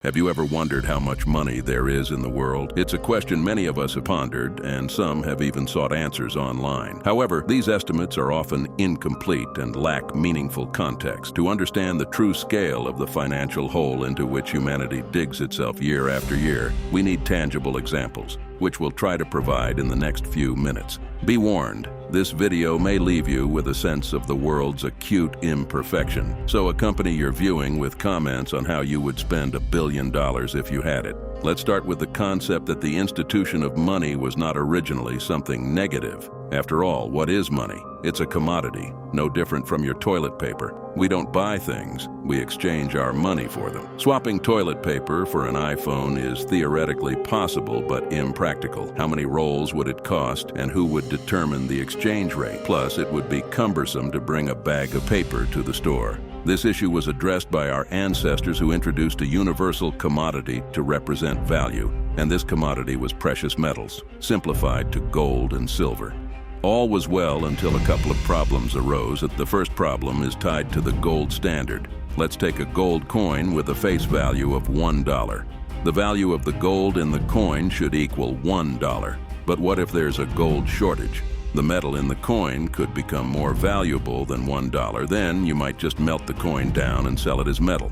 Have you ever wondered how much money there is in the world? It's a question many of us have pondered, and some have even sought answers online. However, these estimates are often incomplete and lack meaningful context. To understand the true scale of the financial hole into which humanity digs itself year after year, we need tangible examples, which we'll try to provide in the next few minutes. Be warned, this video may leave you with a sense of the world's acute imperfection, so accompany your viewing with comments on how you would spend $1 billion if you had it. Let's start with the concept that the institution of money was not originally something negative. After all, what is money? It's a commodity, no different from your toilet paper. We don't buy things, we exchange our money for them. Swapping toilet paper for an iPhone is theoretically possible, but impractical. How many rolls would it cost, and who would determine the exchange rate? Plus, it would be cumbersome to bring a bag of paper to the store. This issue was addressed by our ancestors who introduced a universal commodity to represent value, and this commodity was precious metals, simplified to gold and silver. All was well until a couple of problems arose. The first problem is tied to the gold standard. Let's take a gold coin with a face value of $1. The value of the gold in the coin should equal $1. But what if there's a gold shortage? The metal in the coin could become more valuable than $1. Then you might just melt the coin down and sell it as metal.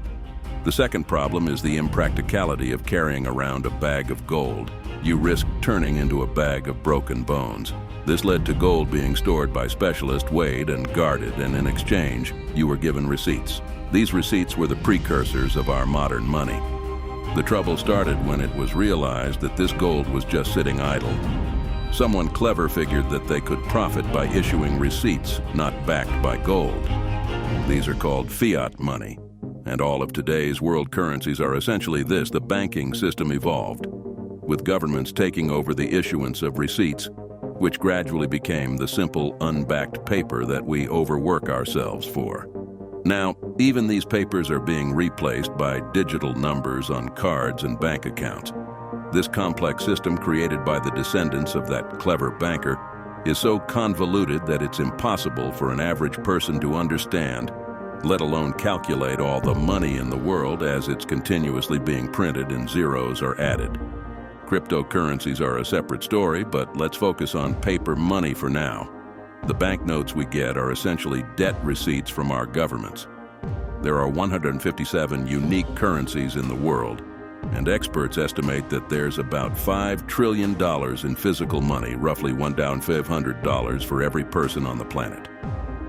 The second problem is the impracticality of carrying around a bag of gold. You risk turning into a bag of broken bones. This led to gold being stored by specialists, weighed and guarded, and in exchange, you were given receipts. These receipts were the precursors of our modern money. The trouble started when it was realized that this gold was just sitting idle. Someone clever figured that they could profit by issuing receipts, not backed by gold. These are called fiat money, and all of today's world currencies are essentially this. The banking system evolved, with governments taking over the issuance of receipts, which gradually became the simple, unbacked paper that we overwork ourselves for. Now, even these papers are being replaced by digital numbers on cards and bank accounts. This complex system created by the descendants of that clever banker is so convoluted that it's impossible for an average person to understand, let alone calculate all the money in the world as it's continuously being printed and zeros are added. Cryptocurrencies are a separate story, but let's focus on paper money for now. The banknotes we get are essentially debt receipts from our governments. There are 157 unique currencies in the world, and experts estimate that there's about $5 trillion in physical money, roughly $1,500 for every person on the planet.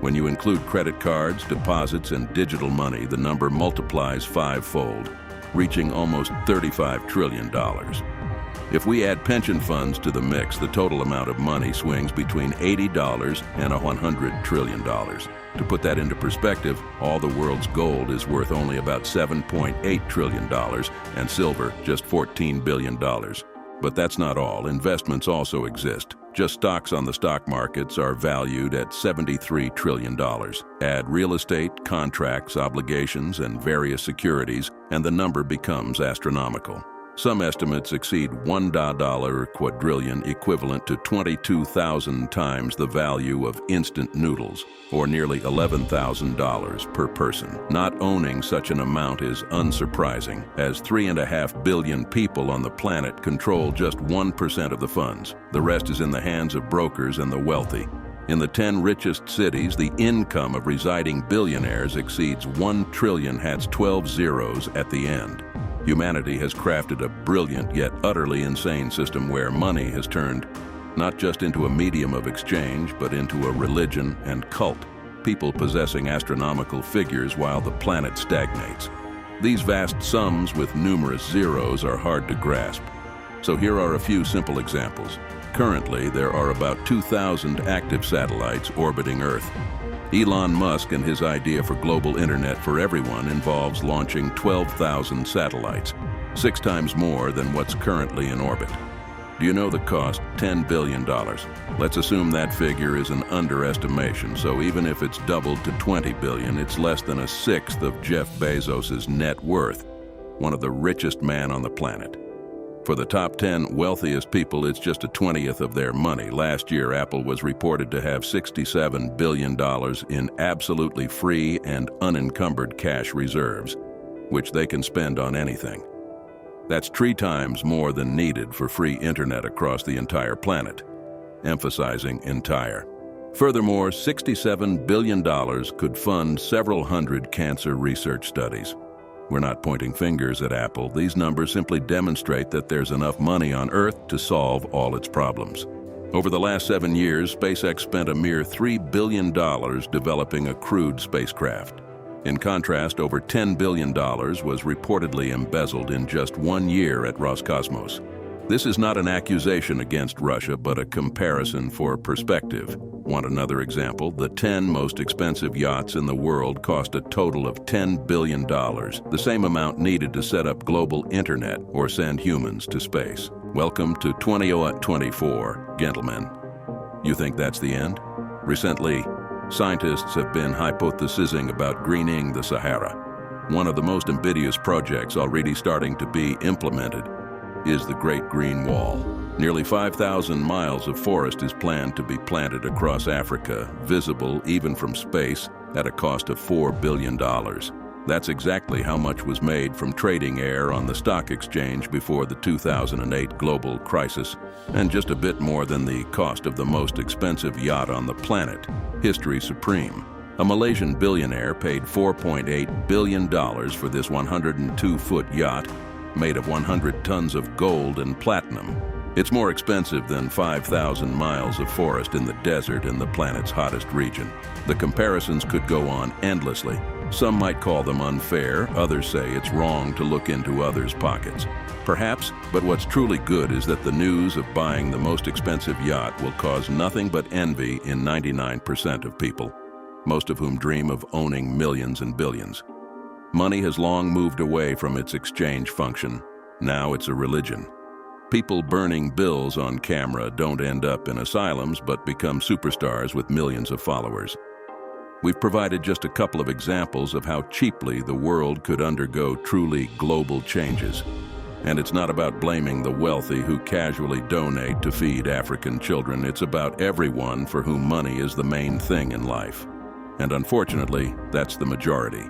When you include credit cards, deposits, and digital money, the number multiplies fivefold, reaching almost $35 trillion. If we add pension funds to the mix, the total amount of money swings between $80 and $100 trillion. To put that into perspective, all the world's gold is worth only about $7.8 trillion, and silver just $14 billion. But that's not all. Investments also exist. Just stocks on the stock markets are valued at $73 trillion. Add real estate, contracts, obligations, and various securities, and the number becomes astronomical. Some estimates exceed $1 quadrillion, equivalent to 22,000 times the value of instant noodles, or nearly $11,000 per person. Not owning such an amount is unsurprising, as 3.5 billion people on the planet control just 1% of the funds. The rest is in the hands of brokers and the wealthy. In the 10 richest cities, the income of residing billionaires exceeds 1 trillion, has 12 zeros at the end. Humanity has crafted a brilliant yet utterly insane system where money has turned not just into a medium of exchange, but into a religion and cult, people possessing astronomical figures while the planet stagnates. These vast sums with numerous zeros are hard to grasp. So here are a few simple examples. Currently, there are about 2,000 active satellites orbiting Earth. Elon Musk and his idea for global internet for everyone involves launching 12,000 satellites, 6 times more than what's currently in orbit. Do you know the cost? $10 billion. Let's assume that figure is an underestimation, so even if it's doubled to $20 billion, it's less than a sixth of Jeff Bezos's net worth, one of the richest men on the planet. For the top 10 wealthiest people, it's just a 20th of their money. Last year, Apple was reported to have $67 billion in absolutely free and unencumbered cash reserves, which they can spend on anything. That's 3 times more than needed for free internet across the entire planet, emphasizing entire. Furthermore, $67 billion could fund several hundred cancer research studies. We're not pointing fingers at Apple. These numbers simply demonstrate that there's enough money on Earth to solve all its problems. Over the last 7 years, SpaceX spent a mere $3 billion developing a crewed spacecraft. In contrast, over $10 billion was reportedly embezzled in just 1 year at Roscosmos. This is not an accusation against Russia, but a comparison for perspective. Want another example? The 10 most expensive yachts in the world cost a total of $10 billion, the same amount needed to set up global internet or send humans to space. Welcome to 2024, gentlemen. You think that's the end? Recently, scientists have been hypothesizing about greening the Sahara. One of the most ambitious projects already starting to be implemented is the Great Green Wall. Nearly 5,000 miles of forest is planned to be planted across Africa, visible even from space, at a cost of $4 billion. That's exactly how much was made from trading air on the stock exchange before the 2008 global crisis, and just a bit more than the cost of the most expensive yacht on the planet, History Supreme. A Malaysian billionaire paid $4.8 billion for this 102-foot yacht, made of 100 tons of gold and platinum. It's more expensive than 5,000 miles of forest in the desert in the planet's hottest region. The comparisons could go on endlessly. Some might call them unfair, others say it's wrong to look into others' pockets. Perhaps, but what's truly good is that the news of buying the most expensive yacht will cause nothing but envy in 99% of people, most of whom dream of owning millions and billions. Money has long moved away from its exchange function. Now it's a religion. People burning bills on camera don't end up in asylums but become superstars with millions of followers. We've provided just a couple of examples of how cheaply the world could undergo truly global changes. And it's not about blaming the wealthy who casually donate to feed African children. It's about everyone for whom money is the main thing in life. And unfortunately, that's the majority.